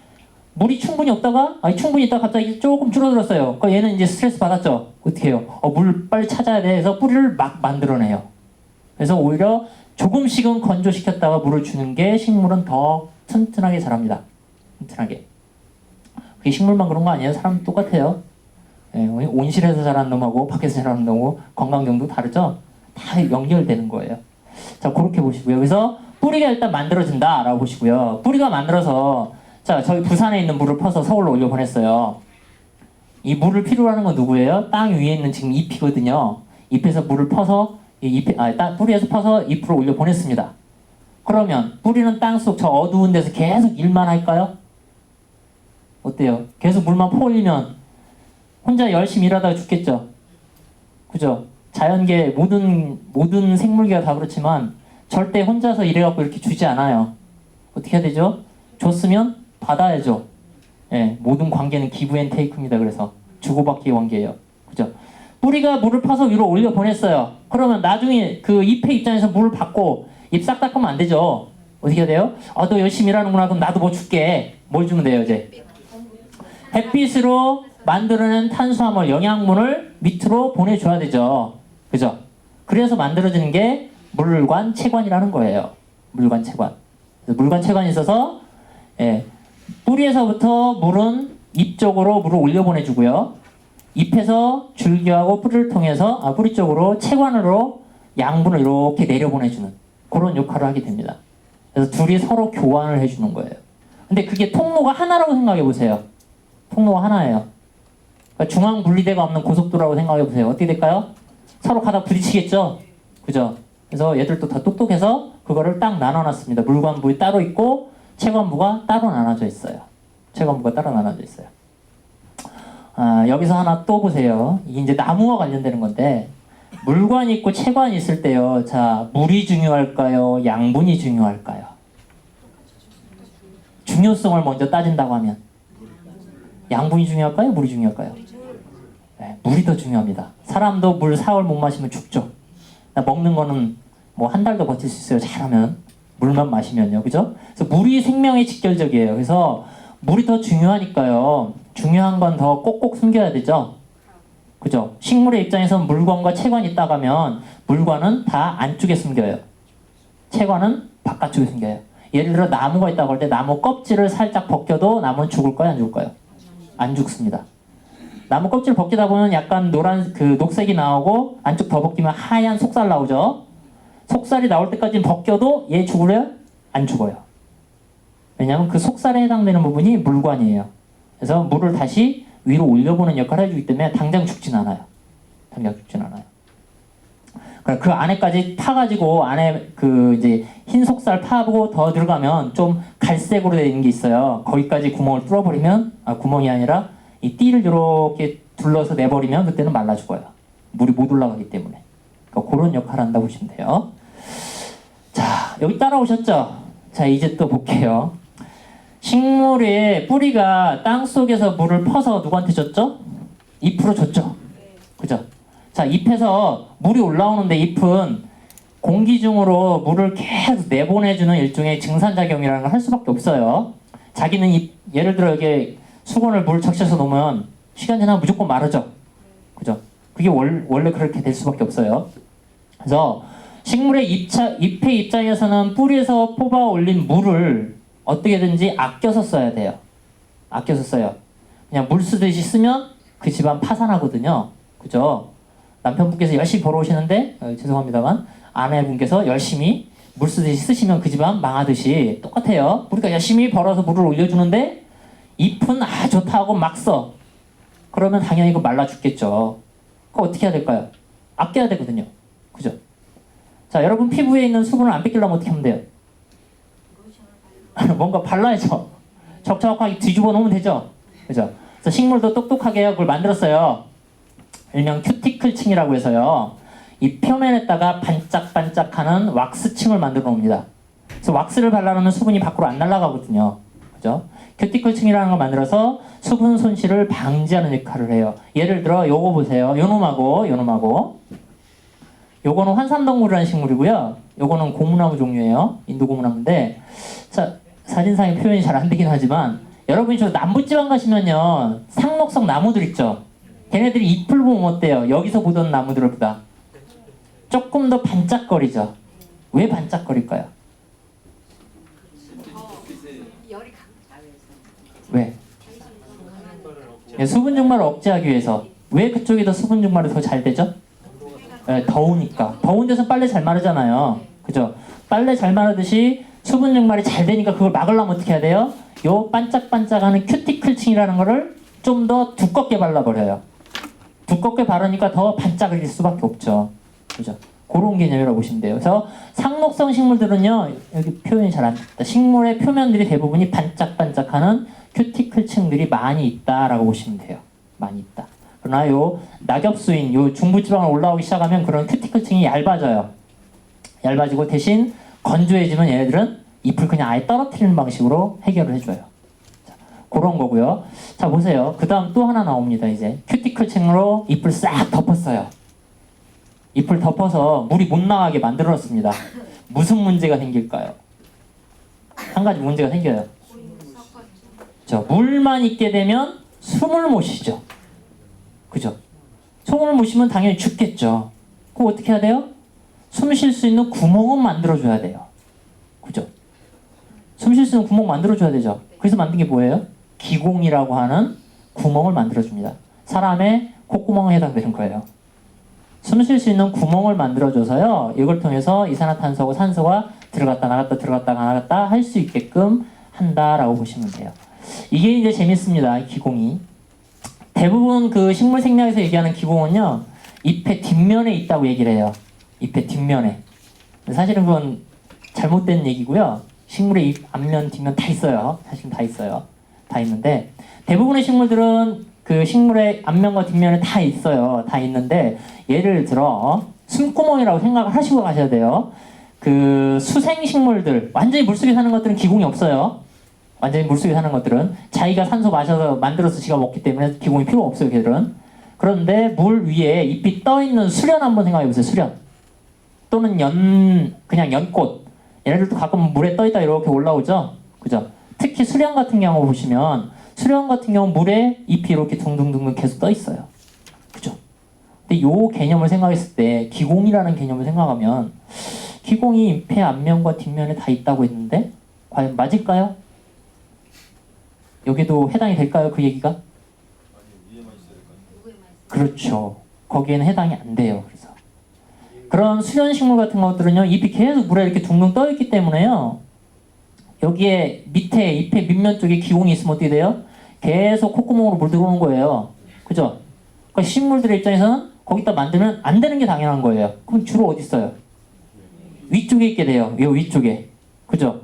물이 충분히 없다가, 충분히 있다가 갑자기 조금 줄어들었어요. 그러니까 얘는 이제 스트레스 받았죠. 어떻게 해요? 물 빨리 찾아야 돼 해서 뿌리를 막 만들어내요. 그래서 오히려 조금씩은 건조시켰다가 물을 주는 게 식물은 더 튼튼하게 자랍니다. 튼튼하게. 그게 식물만 그런 거 아니에요? 사람도 똑같아요. 온실에서 자란 놈하고 밖에서 자란 놈하고 건강 정도 다르죠? 다 연결되는 거예요. 자, 그렇게 보시고요. 그래서 뿌리가 일단 만들어진다 라고 보시고요. 뿌리가 만들어서, 자, 저희 부산에 있는 물을 퍼서 서울로 올려 보냈어요. 이 물을 필요로 하는 건 누구예요? 땅 위에 있는 지금 잎이거든요. 잎에서 물을 퍼서 뿌리에서 퍼서 잎으로 올려 보냈습니다. 그러면 뿌리는 땅속 저 어두운 데서 계속 일만 할까요? 어때요? 계속 물만 퍼올리면 혼자 열심히 일하다가 죽겠죠? 그죠? 자연계 모든 생물계가 다 그렇지만 절대 혼자서 일해갖고 이렇게 주지 않아요. 어떻게 해야 되죠? 줬으면 받아야죠. 모든 관계는 기브 앤 테이크입니다. 그래서 주고받기의 관계예요. 그죠? 뿌리가 물을 파서 위로 올려 보냈어요. 그러면 나중에 그 잎의 입장에서 물을 받고 잎 싹 닦으면 안 되죠. 어떻게 해야 돼요? 너 열심히 일하는구나. 그럼 나도 뭐 줄게. 뭘 주면 돼요, 이제? 햇빛으로 만들어낸 탄수화물, 영양분을 밑으로 보내줘야 되죠. 그죠? 그래서 만들어지는 게 물관, 체관이라는 거예요. 물관, 체관. 그래서 물관, 체관이 있어서 뿌리에서부터 물은 잎 쪽으로 물을 올려보내주고요. 잎에서 줄기하고 뿌리를 통해서 뿌리 쪽으로 체관으로 양분을 이렇게 내려보내주는 그런 역할을 하게 됩니다. 그래서 둘이 서로 교환을 해주는 거예요. 근데 그게 통로가 하나라고 생각해 보세요. 통로가 하나예요. 그러니까 중앙 분리대가 없는 고속도로라고 생각해 보세요. 어떻게 될까요? 서로 가다 부딪히겠죠? 그죠? 그래서 얘들도 다 똑똑해서 그거를 딱 나눠놨습니다. 물관부에 따로 있고 체관부가 따로 나눠져 있어요. 체관부가 따로 나눠져 있어요. 여기서 하나 또 보세요. 이게 이제 나무와 관련되는 건데 물관이 있고 체관이 있을 때요. 자, 물이 중요할까요? 양분이 중요할까요? 중요성을 먼저 따진다고 하면 양분이 중요할까요? 물이 중요할까요? 네, 물이 더 중요합니다. 사람도 물 4월 못 마시면 죽죠. 먹는 거는 뭐 한 달도 버틸 수 있어요. 잘하면. 물만 마시면요. 그죠? 그래서 물이 생명에 직결적이에요. 그래서 물이 더 중요하니까요. 중요한 건 더 꼭꼭 숨겨야 되죠. 그죠? 식물의 입장에서 물관과 체관이 있다고 하면 물관은 다 안쪽에 숨겨요. 체관은 바깥쪽에 숨겨요. 예를 들어 나무가 있다고 할 때 나무 껍질을 살짝 벗겨도 나무는 죽을까요? 안 죽을까요? 안 죽습니다. 나무 껍질 벗기다 보면 약간 노란 녹색이 나오고 안쪽 더 벗기면 하얀 속살 나오죠. 속살이 나올 때까지는 벗겨도 얘 죽을래요? 안 죽어요. 왜냐하면 그 속살에 해당되는 부분이 물관이에요. 그래서 물을 다시 위로 올려보는 역할을 해주기 때문에 당장 죽진 않아요. 당장 죽진 않아요. 그 안에까지 파가지고 안에 이제 흰 속살 파고 더 들어가면 좀 갈색으로 되어 있는 게 있어요. 거기까지 구멍을 뚫어버리면 구멍이 아니라 이 띠를 이렇게 둘러서 내버리면 그때는 말라 죽어요. 물이 못 올라가기 때문에. 그러니까 그런 역할을 한다고 보시면 돼요. 자, 여기 따라오셨죠? 자, 이제 또 볼게요. 식물의 뿌리가 땅속에서 물을 퍼서 누구한테 줬죠? 잎으로 줬죠? 그죠? 자, 잎에서 물이 올라오는데 잎은 공기 중으로 물을 계속 내보내주는 일종의 증산작용이라는 걸 할 수밖에 없어요. 자기는 예를 들어 여기 수건을 물 적셔서 놓으면 시간 지나면 무조건 마르죠? 그죠? 그게 원래 그렇게 될 수밖에 없어요. 그래서 식물의 잎의 입장에서는 뿌리에서 뽑아 올린 물을 어떻게든지 아껴서 써야 돼요. 아껴서 써요. 그냥 물 쓰듯이 쓰면 그 집안 파산하거든요. 그죠? 남편분께서 열심히 벌어오시는데 죄송합니다만 아내분께서 열심히 물 쓰듯이 쓰시면 그 집안 망하듯이 똑같아요. 우리가 열심히 벌어서 물을 올려주는데 잎은 좋다고 막 써. 그러면 당연히 이거 말라 죽겠죠. 그거 어떻게 해야 될까요? 아껴야 되거든요. 그죠? 자, 여러분 피부에 있는 수분을 안 뺏기려면 어떻게 하면 돼요? 뭔가 발라야죠. 적적하게 뒤집어 놓으면 되죠. 그죠? 그래서 식물도 똑똑하게 그걸 만들었어요. 일명 큐티클층이라고 해서요. 이 표면에다가 반짝반짝하는 왁스층을 만들어 놓습니다. 그래서 왁스를 발라놓으면 수분이 밖으로 안 날아가거든요. 그죠? 큐티클층이라는 걸 만들어서 수분 손실을 방지하는 역할을 해요. 예를 들어 요거 보세요. 요놈하고 요거는 환삼동물이라는 식물이고요. 요거는 고무나무 종류예요. 인도 고무나무인데 자, 사진상의 표현이 잘 안 되긴 하지만 여러분이 저 남부지방 가시면요. 상록성 나무들 있죠. 걔네들이 잎을 보면 어때요? 여기서 보던 나무들보다 조금 더 반짝거리죠. 왜 반짝거릴까요? 왜? 수분 증발을 억제하기 위해서. 왜 그쪽이 더 수분 증발이 더 잘 되죠? 더우니까. 더운 데서 빨래 잘 마르잖아요. 그죠? 빨래 잘 마르듯이 수분 증발이 잘 되니까 그걸 막으려면 어떻게 해야 돼요? 요 반짝반짝하는 큐티클층이라는 거를 좀 더 두껍게 발라버려요. 두껍게 바르니까 더 반짝일 수밖에 없죠. 그죠? 그런 개념이라고 보시면 돼요. 그래서 상록성 식물들은요, 여기 표현이 잘 안 됐다. 식물의 표면들이 대부분이 반짝반짝하는 큐티클층들이 많이 있다라고 보시면 돼요. 많이 있다. 그러나 요 낙엽수인 요 중부지방을 올라오기 시작하면 그런 큐티클층이 얇아져요. 얇아지고 대신 건조해지면 얘네들은 잎을 그냥 아예 떨어뜨리는 방식으로 해결을 해줘요. 자, 그런 거고요. 자, 보세요. 그 다음 또 하나 나옵니다. 이제 큐티클층으로 잎을 싹 덮었어요. 잎을 덮어서 물이 못 나가게 만들었습니다. 무슨 문제가 생길까요? 한 가지 문제가 생겨요. 물만 있게 되면 숨을 못 쉬죠. 그죠? 숨을 못 쉬면 당연히 죽겠죠. 그럼 어떻게 해야 돼요? 숨 쉴 수 있는 구멍은 만들어줘야 돼요. 그죠? 숨 쉴 수 있는 구멍 만들어줘야 되죠. 그래서 만든 게 뭐예요? 기공이라고 하는 구멍을 만들어줍니다. 사람의 콧구멍에 해당되는 거예요. 숨 쉴 수 있는 구멍을 만들어줘서요. 이걸 통해서 이산화탄소하고 산소가 들어갔다 나갔다 들어갔다 나갔다 할 수 있게끔 한다라고 보시면 돼요. 이게 이제 재밌습니다. 기공이. 대부분 그 식물 생리학에서 얘기하는 기공은요. 잎의 뒷면에 있다고 얘기를 해요. 잎의 뒷면에. 사실은 그건 잘못된 얘기고요. 식물의 잎 앞면 뒷면 다 있어요. 사실은 다 있어요. 다 있는데 대부분의 식물들은 그 식물의 앞면과 뒷면에 다 있어요. 다 있는데 예를 들어 숨구멍이라고 생각을 하시고 가셔야 돼요. 그 수생식물들 완전히 물속에 사는 것들은 기공이 없어요. 완전히 물속에 사는 것들은 자기가 산소 마셔서 만들어서 지가 먹기 때문에 기공이 필요 없어요. 걔들은. 그런데 물 위에 잎이 떠 있는 수련 한번 생각해 보세요. 수련 또는 그냥 연꽃 얘네들도 가끔 물에 떠 있다 이렇게 올라오죠. 그죠? 특히 수련 같은 경우 보시면 수련 같은 경우 물에 잎이 이렇게 둥둥둥 계속 떠 있어요. 그죠? 근데 요 개념을 생각했을 때 기공이라는 개념을 생각하면 기공이 잎의 앞면과 뒷면에 다 있다고 했는데 과연 맞을까요? 여기도 해당이 될까요? 그 얘기가? 그렇죠. 거기에는 해당이 안 돼요. 그래서 그런 수련식물 같은 것들은요. 잎이 계속 물에 이렇게 둥둥 떠 있기 때문에요. 여기에 밑에 잎의 밑면 쪽에 기공이 있으면 어떻게 돼요? 계속 콧구멍으로 물 들어오는 거예요. 그죠? 그러니까 식물들의 입장에서는 거기다 만들면 안 되는 게 당연한 거예요. 그럼 주로 어디 있어요? 위쪽에 있게 돼요. 요 위쪽에. 그죠?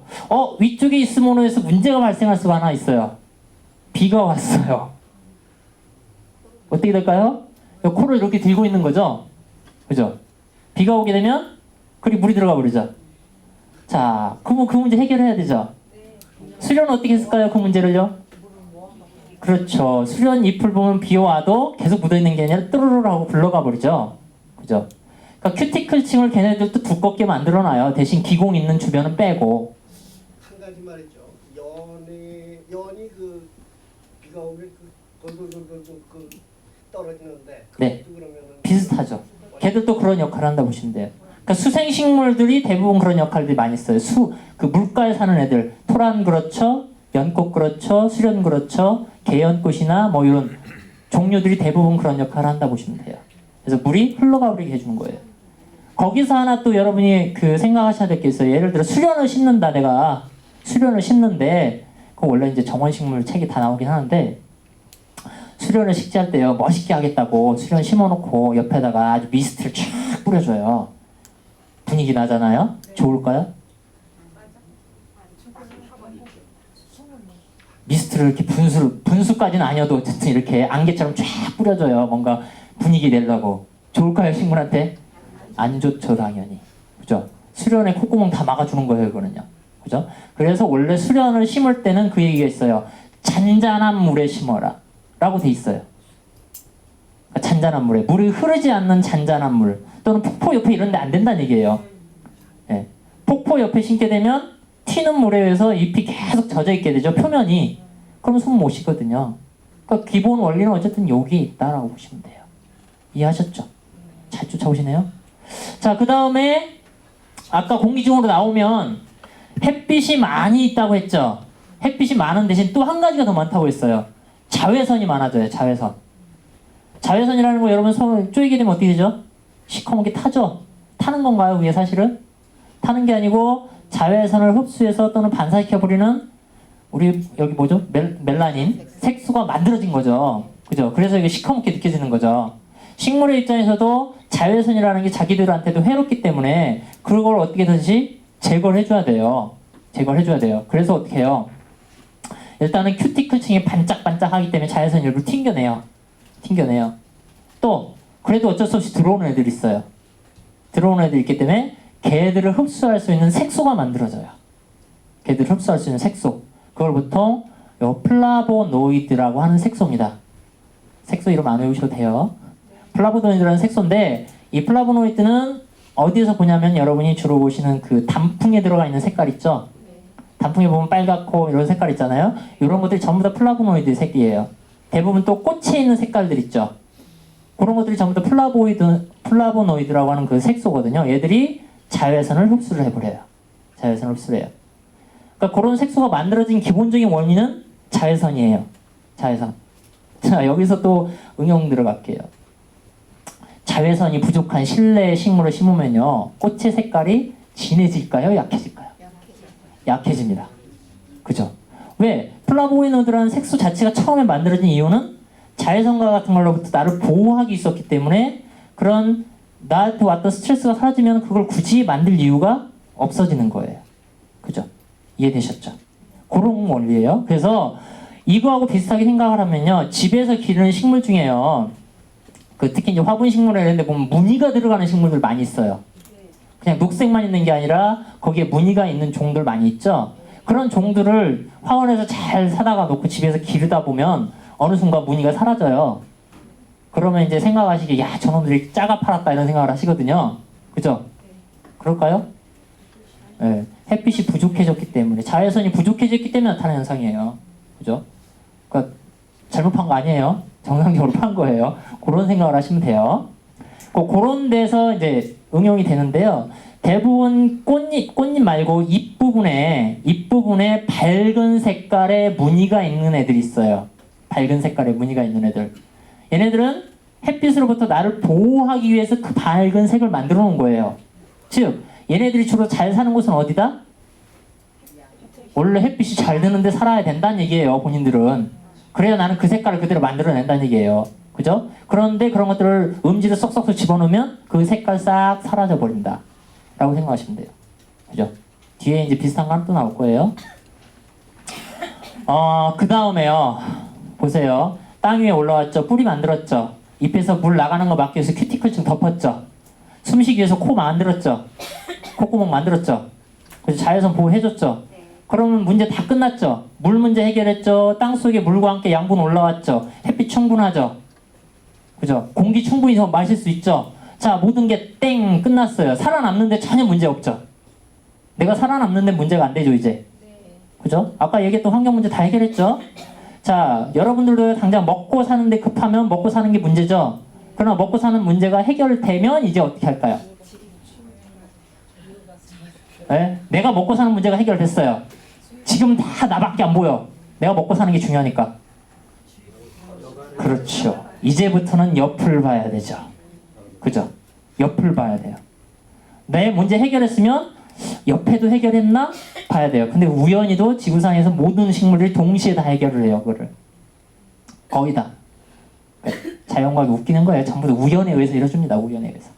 위쪽에 있음으로 해서 문제가 발생할 수가 하나 있어요. 비가 왔어요. 어떻게 될까요? 코를 이렇게 들고 있는 거죠? 그죠? 비가 오게 되면 그리 물이 들어가 버리죠. 자, 그러면 그 문제 해결해야 되죠. 수련은 어떻게 했을까요? 그 문제를요? 그렇죠. 수련 잎을 보면 비 와도 계속 묻어있는 게 아니라 뚜루루루 하고 굴러가 버리죠. 그죠? 그러니까 큐티클층을 걔네들도 두껍게 만들어놔요. 대신 기공 있는 주변은 빼고. 한 가지 말이죠. 연이 그 비가 오면 그 돌돌돌돌 그 떨어지는데 네. 그러면은 비슷하죠. 걔들도 그런 역할을 한다고 보시면 돼요. 그러니까 수생식물들이 대부분 그런 역할들이 많이 있어요. 그 물가에 사는 애들. 토란 그렇죠. 연꽃 그렇죠. 수련 그렇죠. 개연꽃이나 뭐 이런 종류들이 대부분 그런 역할을 한다고 보시면 돼요. 그래서 물이 흘러가 버리게 해주는 거예요. 거기서 하나 또 여러분이 그 생각하셔야 될 게 있어요. 예를 들어 수련을 심는다. 내가 수련을 심는데 그 원래 이제 정원식물 책이 다 나오긴 하는데 수련을 식재할 때요. 멋있게 하겠다고 수련 심어놓고 옆에다가 아주 미스트를 쫙 뿌려줘요. 분위기 나잖아요. 좋을까요? 미스트를 이렇게 분수까지는 아니어도 어쨌든 이렇게 안개처럼 쫙 뿌려줘요. 뭔가 분위기 내려고. 좋을까요, 식물한테? 안 좋죠, 당연히. 그죠? 수련에 콧구멍 다 막아주는 거예요, 이거는요. 그죠? 그래서 원래 수련을 심을 때는 그 얘기가 있어요. 잔잔한 물에 심어라. 라고 돼 있어요. 그러니까 잔잔한 물에. 물이 흐르지 않는 잔잔한 물. 또는 폭포 옆에 이런 데 안 된다는 얘기예요. 네. 폭포 옆에 심게 되면 튀는 물에 의해서 잎이 계속 젖어 있게 되죠. 표면이. 그럼 숨 못 쉬거든요. 그러니까 기본 원리는 어쨌든 여기에 있다라고 보시면 돼요. 이해하셨죠? 잘 쫓아오시네요. 자, 그 다음에 아까 공기 중으로 나오면 햇빛이 많이 있다고 했죠. 햇빛이 많은 대신 또 한 가지가 더 많다고 했어요. 자외선이 많아져요. 자외선. 자외선이라는 거 여러분 손을 쪼이게 되면 어떻게 되죠? 시커멓게 타죠? 타는 건가요? 위에 사실은? 타는 게 아니고 자외선을 흡수해서 또는 반사시켜버리는 우리 여기 뭐죠? 멜라닌 색소가 만들어진 거죠. 그죠? 그래서 이게 시커멓게 느껴지는 거죠. 식물의 입장에서도 자외선이라는 게 자기들한테도 해롭기 때문에 그걸 어떻게든지 제거를 해줘야 돼요. 제거를 해줘야 돼요. 그래서 어떻게 해요? 일단은 큐티클층이 반짝반짝하기 때문에 자외선 일부를 튕겨내요. 또 그래도 어쩔 수 없이 들어오는 애들이 있어요. 들어오는 애들이 있기 때문에 걔들을 흡수할 수 있는 색소가 만들어져요. 걔들을 흡수할 수 있는 색소. 그걸 보통 요 플라보노이드라고 하는 색소입니다. 색소 이름 안 외우셔도 돼요. 플라보노이드라는 색소인데 이 플라보노이드는 어디에서 보냐면 여러분이 주로 보시는 그 단풍에 들어가 있는 색깔 있죠? 단풍에 보면 빨갛고 이런 색깔 있잖아요. 이런 것들이 전부 다 플라보노이드 색이에요. 대부분 또 꽃에 있는 색깔들 있죠. 그런 것들이 전부 다 플라보노이드라고 하는 그 색소거든요. 얘들이 자외선을 흡수를 해버려요. 자외선을 흡수를 해요. 그러니까 그런 색소가 만들어진 기본적인 원인은 자외선이에요. 자외선. 자, 여기서 또 응용 들어갈게요. 자외선이 부족한 실내 식물을 심으면요, 꽃의 색깔이 진해질까요? 약해질까요? 약해집니다. 그죠? 왜? 플라보노이드라는 색소 자체가 처음에 만들어진 이유는 자외선과 같은 걸로부터 나를 보호하기 있었기 때문에 그런 나한테 왔던 스트레스가 사라지면 그걸 굳이 만들 이유가 없어지는 거예요. 그죠? 이해되셨죠? 그런 원리예요. 그래서 이거하고 비슷하게 생각을 하면요, 집에서 기르는 식물 중에요, 그 특히 이제 화분 식물에 이런 데 보면 무늬가 들어가는 식물들 많이 있어요. 그냥 녹색만 있는 게 아니라 거기에 무늬가 있는 종들 많이 있죠. 그런 종들을 화원에서 잘 사다가 놓고 집에서 기르다 보면 어느 순간 무늬가 사라져요. 그러면 이제 생각하시기에 야, 저놈들이 작아 팔았다 이런 생각을 하시거든요. 그죠? 그럴까요? 네. 햇빛이 부족해졌기 때문에, 자외선이 부족해졌기 때문에 나타나는 현상이에요. 그죠? 그러니까 잘못 판 거 아니에요. 정상적으로 판 거예요. 그런 생각을 하시면 돼요. 그런 데서 이제 응용이 되는데요. 대부분 꽃잎 말고 잎부분에 밝은 색깔의 무늬가 있는 애들이 있어요. 밝은 색깔의 무늬가 있는 애들. 얘네들은 햇빛으로부터 나를 보호하기 위해서 그 밝은 색을 만들어 놓은 거예요. 즉, 얘네들이 주로 잘 사는 곳은 어디다? 원래 햇빛이 잘 드는데 살아야 된다는 얘기예요, 본인들은. 그래야 나는 그 색깔을 그대로 만들어낸다는 얘기예요. 그죠? 그런데 그런 것들을 음지를 쏙쏙 집어넣으면 그 색깔 싹 사라져 버린다 라고 생각하시면 돼요. 그죠? 뒤에 이제 비슷한 거 하나 또 나올 거예요. 그 다음에요, 보세요. 땅 위에 올라왔죠. 뿌리 만들었죠. 잎에서 물 나가는 거 막기 위해서 큐티클층 덮었죠. 숨쉬기 위해서 코 만들었죠. 콧구멍 만들었죠. 그래서 자외선 보호해줬죠. 그러면 문제 다 끝났죠. 물 문제 해결했죠. 땅속에 물과 함께 양분 올라왔죠. 햇빛 충분하죠. 그죠? 공기 충분히 마실 수 있죠. 자, 모든 게 땡 끝났어요. 살아남는데 전혀 문제 없죠. 내가 살아남는데 문제가 안 되죠, 이제. 그죠? 아까 얘기했던 환경 문제 다 해결했죠. 자, 여러분들도 당장 먹고 사는데 급하면 먹고 사는 게 문제죠. 그러나 먹고 사는 문제가 해결되면 이제 어떻게 할까요? 네? 내가 먹고 사는 문제가 해결됐어요. 지금 다 나밖에 안 보여. 내가 먹고 사는 게 중요하니까. 그렇죠. 이제부터는 옆을 봐야 되죠. 그죠? 옆을 봐야 돼요. 내 문제 해결했으면 옆에도 해결했나? 봐야 돼요. 근데 우연히도 지구상에서 모든 식물들이 동시에 다 해결을 해요. 그거를. 거의 다. 자연과학이 웃기는 거예요. 전부 다 우연에 의해서 이뤄줍니다. 우연에 의해서.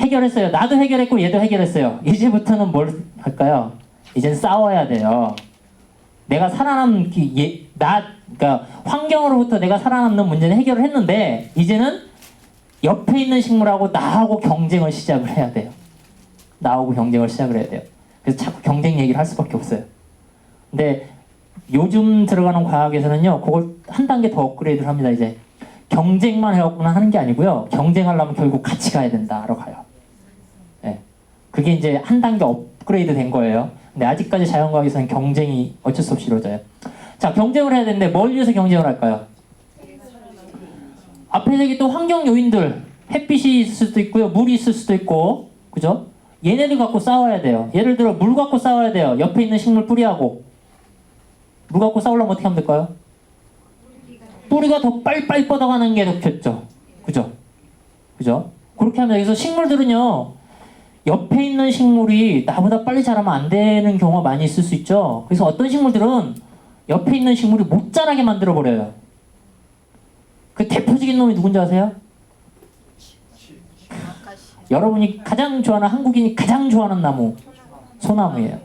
해결했어요. 나도 해결했고 얘도 해결했어요. 이제부터는 뭘 할까요? 이젠 싸워야 돼요. 내가 그러니까 환경으로부터 내가 살아남는 문제는 해결을 했는데 이제는 옆에 있는 식물하고 나하고 경쟁을 시작을 해야 돼요. 나하고 경쟁을 시작을 해야 돼요. 그래서 자꾸 경쟁 얘기를 할 수밖에 없어요. 근데 요즘 들어가는 과학에서는요, 그걸 한 단계 더 업그레이드를 합니다. 이제 경쟁만 해갖고는 하는 게 아니고요, 경쟁하려면 결국 같이 가야 된다로 가요. 네. 그게 이제 한 단계 업그레이드 된 거예요. 근데 아직까지 자연과학에서는 경쟁이 어쩔 수 없이 이루어져요. 자, 경쟁을 해야 되는데 뭘 위해서 경쟁을 할까요? 앞에 여기 또 환경 요인들, 햇빛이 있을 수도 있고요, 물이 있을 수도 있고, 그죠? 얘네들 갖고 싸워야 돼요. 예를 들어 물 갖고 싸워야 돼요. 옆에 있는 식물 뿌리하고. 물 갖고 싸우려면 어떻게 하면 될까요? 뿌리가 더 빨빨 뻗어가는 게 더 좋죠. 그죠? 그죠? 그렇게 하면 여기서 식물들은요, 옆에 있는 식물이 나보다 빨리 자라면 안 되는 경우가 많이 있을 수 있죠. 그래서 어떤 식물들은 옆에 있는 식물이 못 자라게 만들어 버려요. 그 대표적인 놈이 누군지 아세요? 여러분이 가장 좋아하는, 한국인이 가장 좋아하는 나무, 소나무예요.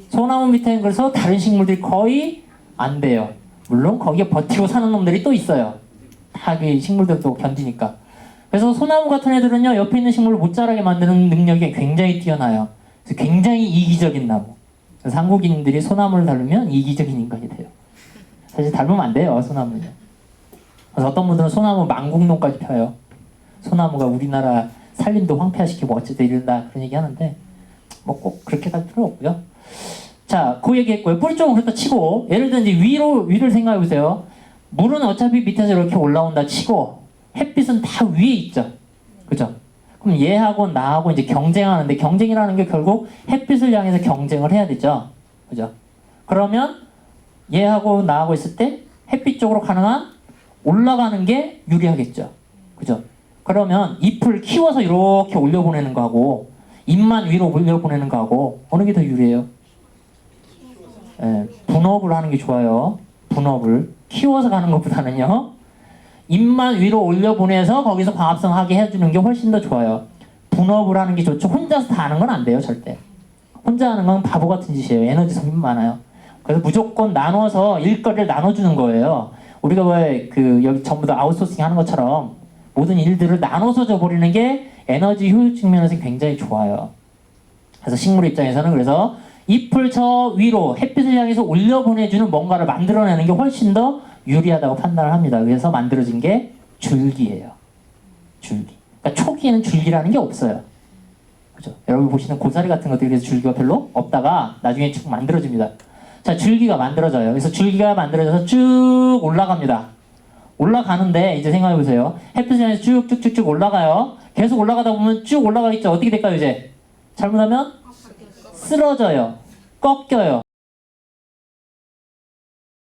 소나무 밑에는 그래서 다른 식물들이 거의 안 돼요. 물론 거기에 버티고 사는 놈들이 또 있어요. 다 그 식물들도 견디니까. 그래서 소나무 같은 애들은요, 옆에 있는 식물을 못 자라게 만드는 능력이 굉장히 뛰어나요. 그래서 굉장히 이기적인 나무. 그래서 한국인들이 소나무를 닮으면 이기적인 인간이 돼요. 사실 닮으면 안 돼요, 소나무는. 그래서 어떤 분들은 소나무 망국농까지 펴요. 소나무가 우리나라 산림도 황폐화시키고 어쨌든 이런다, 그런 얘기 하는데 뭐 꼭 그렇게 갈 필요 없고요. 자, 그 얘기했고요. 뿌리 쪽은 그렇다 치고, 예를 들어 이제 위를 생각해 보세요. 물은 어차피 밑에서 이렇게 올라온다 치고 햇빛은 다 위에 있죠. 그죠? 그럼 얘하고 나하고 이제 경쟁하는데 경쟁이라는 게 결국 햇빛을 향해서 경쟁을 해야 되죠. 그죠? 그러면 얘하고 나하고 있을 때 햇빛 쪽으로 가는 한 올라가는 게 유리하겠죠. 그죠? 그러면 잎을 키워서 이렇게 올려보내는 거하고 잎만 위로 올려보내는 거하고 어느 게 더 유리해요? 예, 분업을 하는 게 좋아요. 분업을 키워서 가는 것보다는요. 잎만 위로 올려보내서 거기서 광합성하게 해주는 게 훨씬 더 좋아요. 분업을 하는 게 좋죠. 혼자서 다 하는 건 안 돼요. 절대. 혼자 하는 건 바보 같은 짓이에요. 에너지 소비 많아요. 그래서 무조건 나눠서 일거리를 나눠주는 거예요. 우리가 왜 여기 전부 다 아웃소싱 하는 것처럼 모든 일들을 나눠서 줘버리는 게 에너지 효율 측면에서 굉장히 좋아요. 그래서 식물 입장에서는 그래서 잎을 저 위로 햇빛을 향해서 올려보내주는 뭔가를 만들어내는 게 훨씬 더 유리하다고 판단을 합니다. 그래서 만들어진 게 줄기예요. 줄기. 그러니까 초기에는 줄기라는 게 없어요. 그죠? 여러분 보시는 고사리 같은 것들이 그래서 줄기가 별로 없다가 나중에 쭉 만들어집니다. 자, 줄기가 만들어져요. 그래서 줄기가 만들어져서 쭉 올라갑니다. 올라가는데 이제 생각해 보세요. 햇빛을 향해서 쭉쭉쭉쭉 올라가요. 계속 올라가다 보면 쭉 올라가겠죠. 어떻게 될까요, 이제? 잘못하면 쓰러져요. 꺾여요.